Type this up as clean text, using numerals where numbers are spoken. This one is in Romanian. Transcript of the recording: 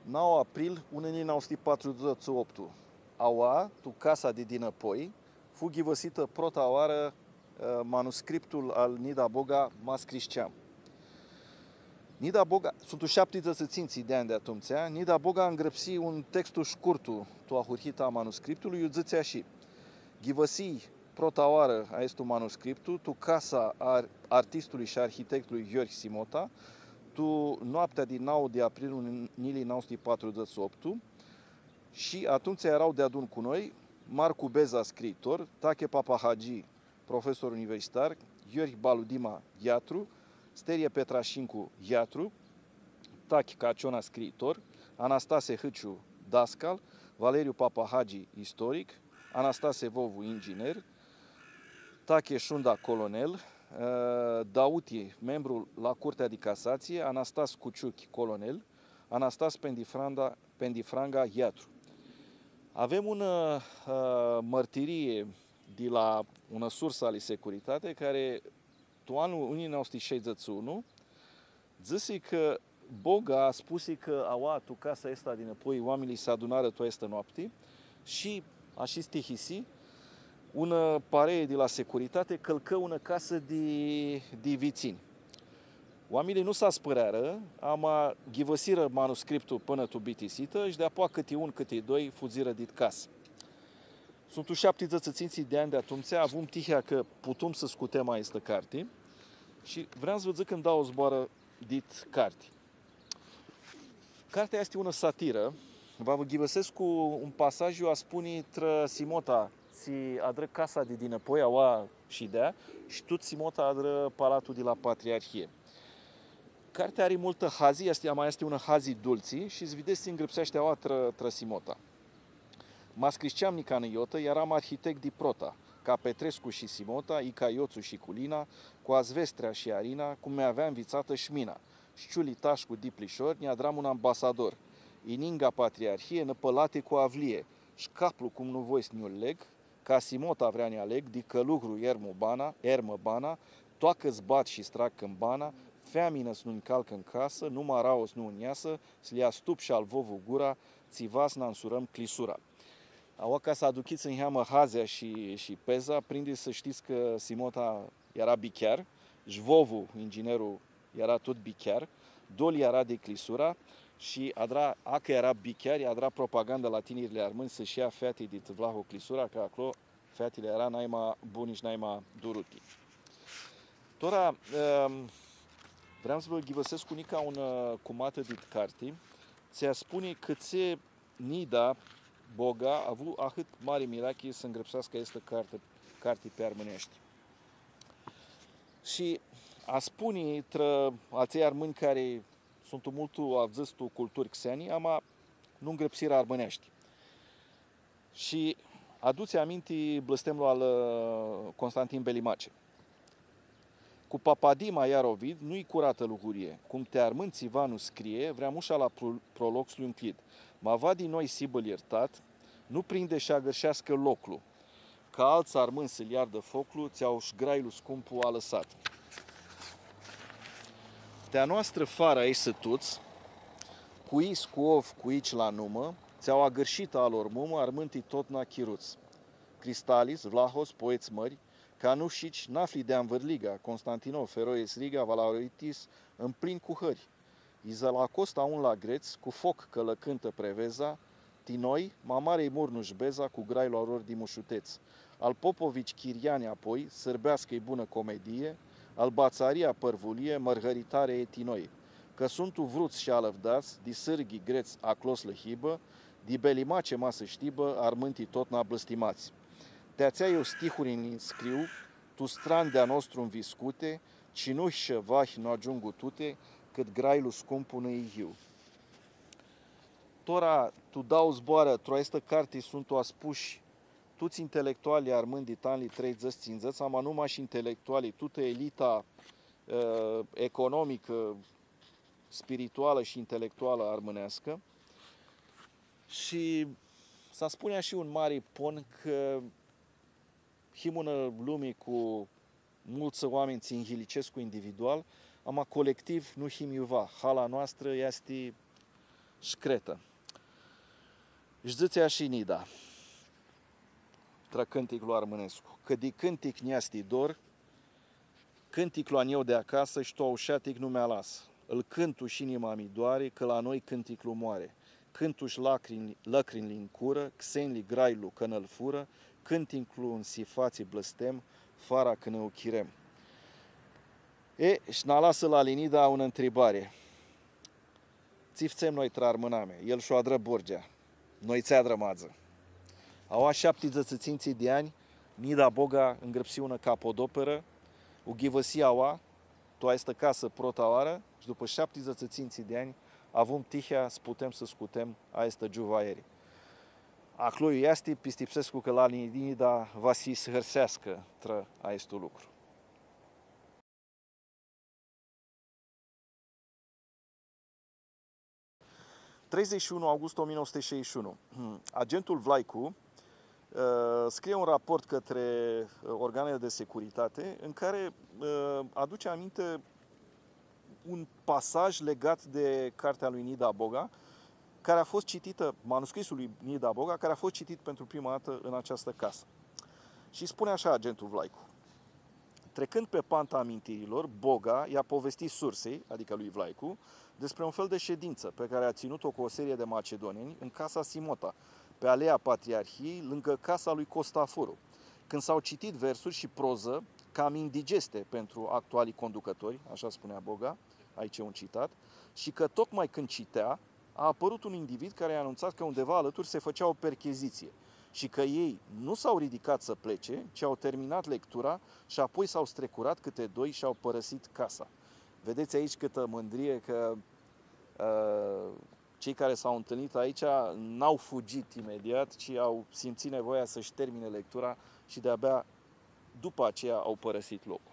9 april 1948. Aua, tu casa de dinapoi, fu ghivăsită prota oară manuscriptul al Nida Boga mas Cristian. Nida Boga, sunt 70 de ani de atunci, Nida Boga îngrăpsi un textul scurtu tu ahurhita manuscriptului, iudzățea și ghivăsi prota oară a estu manuscriptul, tu casa artistului și arhitectului Gheorghe Simota, tu noaptea din 9 de april 1948 și atunci erau de adun cu noi Marcu Beza, scriitor, Tache Papahagi, profesor universitar, Gheorghe Baludima, iatru, Sterie Petrașincu, iatru, Tache Caciona, scriitor, Anastase Hâciu, dascal, Valeriu Papahagi, istoric, Anastase Vovu, inginer, Tache Șunda, colonel, Dauti, membru la Curtea de Casație, Anastas Cuciuchi, colonel, Anastas Pendifranga, iatru. Avem una mărtirie de la una sursă ale securitate care tu anul 1961 zise că Boga a spus că aua tu casa asta din apoi oamenii se adunară tu asta noapte și așa stihisi una pare de la securitate călcă una casă de vițini. Oamenii nu s-a spărară, ama ghivăsiră manuscriptul până tu bitisită și de-apoi câte un, câte doi fuziră dit casă. Sunt 70 de ani de atunci, avem tihea că putem să scutem mai este carte și vreau să vă zic când dau o zboară dit carte. Cartea este una satiră, vă ghivăsesc cu un pasaj, eu a spune tră Simota, si adră casa de dinapoi, aua și dea, și tot Simota adră palatul de la Patriarhie. Cartea are multă hazi, mai este una hazi dulții și îți vedeți îngrăpsește aua tră Simota. Mas Cristian Nicană Iotă, eram arhitect de prota, ca Petrescu și Simota, Ica Ioțu și Culina, cu Azvestrea și Arina, cum mi avea învițată Șmina. Șciuli Tașcu Diplișor, ne-adram un ambasador. Ininga Patriarhie, năpălate cu avlie, șcaplu cum nu voi să-mi leg, ca Simota vrea ne aleg, de călugru ermă bana, toacă-ți bat și strac în bana, feamină să nu încalcă în casă, numai raos nu îniasă, să le astup și al vovu gura, țivas n-ansurăm clisura. Aua ca să aduchiți în heamă Hazea și Peza, prindeți să știți că Simota era bichiar, Jvovu, inginerul, era tot bichiar, Doli era de clisura și acă era bichiar, adra propaganda la tinerile armâni să-și ia fetei de Tâvlahu clisura, că acolo fetele era naima buni și naima duruti. Tora, vreau să vă ghivăsesc unica una cumată de carte, ți-a spune că ți Nida Boga a avut atât mare mirachi să îngrăpsească este carte pe armânești. Și a spune tră alții armâni care sunt multul avzăstul culturi xeni, ama nu îngrăpsirea armânești. Și aduți aminte blăstemul al Constantin Belimace. Cu Papadima iar Ovid nu-i curată lugurie, cum te armâni Țivanu scrie, vrea mușa la prolox lui Euclid. Ma va din noi sibăl iertat, nu prinde și agășească locul, ca alți armâni să-l iardă focul, ți-au șgraiul scumpul a lăsat. Te-a noastră fara ei sătuți, cu is cu ov, cu ici la numă, ți-au agărșit alor mumă, armântii tot na chiruți. Cristalis, Vlahos, poeți mări, ca nu șici, n-afli de Anvârliga, Constantinov, Feroes Riga, Valoritis, în plin cu hări. Izălacosta un la greț, cu foc călăcântă preveza, Tinoi, mamarei murnuș beza, cu grailor lor dimușuteți. Al Popovici Chiriani apoi, sărbească-i bună comedie, al Bațaria părvulie, mărgăritare e Tinoi. Că sunt vruți și alăvdați, di sârghi greț aclos lăhibă, di belimace masă știbă, armântii tot n-a blăstimați. Te-ațea eu stihuri în scriu, tu stran de-a nostru în viscute, cinuși și vahi nu ajungu tute, cât grailu scumpu nu-i hiu. Tora, tu dau zboară, troaistă carte sunt o aspuși, toți intelectualii armând ditanli 30-50, ama numai și intelectualii, tută elita economică, spirituală și intelectuală armânească. Și să spune și un mare pon că himună lumii cu mulți oameni țin hilicescu individual, ama colectiv nu him iuva. Hala noastră este Șcretă. Jdzățea și Nida. Tra cântic lui Armănescu. Că de cântic neasti dor, cântic luan eu de acasă și tu aușatic nu mi-a las. Îl cântu și inima mi doare, că la noi cântic lu moare. Cântu-și lăcrini în cură, xenli grailu că n-l fură, cântic-lu în sifații blăstem, fara că ne uchirem. Și n-a lasă la Linida o întrebare. Țifțem noi tra Armâname, el și-o adră Borgea, noi ți-a drămază. Au a 70 de ani, Nida Boga îngrăpsi una capodoperă, u ghivăsi aua, tu ai stă casă prota oară, și după 70 de ani avem tihea să putem să scutem a este giuva aerii. Acloiu iasti, pistipsescu că la Nida va si să hărsească tră a este lucru. – 31 august 1961. Agentul Vlaicu scrie un raport către organele de securitate în care aduce aminte un pasaj legat de cartea lui Nida Boga, care a fost citită, manuscrisul lui Nida Boga, care a fost citit pentru prima dată în această casă. Și spune așa agentul Vlaicu. Trecând pe panta amintirilor, Boga i-a povestit sursei, adică lui Vlaicu, despre un fel de ședință pe care a ținut-o cu o serie de macedoneni în casa Simota, pe Alea Patriarhiei, lângă casa lui Costafuru, când s-au citit versuri și proză cam indigeste pentru actualii conducători, așa spunea Boga, aici e un citat, și că tocmai când citea, a apărut un individ care a anunțat că undeva alături se făcea o percheziție și că ei nu s-au ridicat să plece, ci au terminat lectura și apoi s-au strecurat câte doi și au părăsit casa. Vedeți aici câtă mândrie că cei care s-au întâlnit aici n-au fugit imediat, ci au simțit nevoia să-și termine lectura și de-abia după aceea au părăsit locul.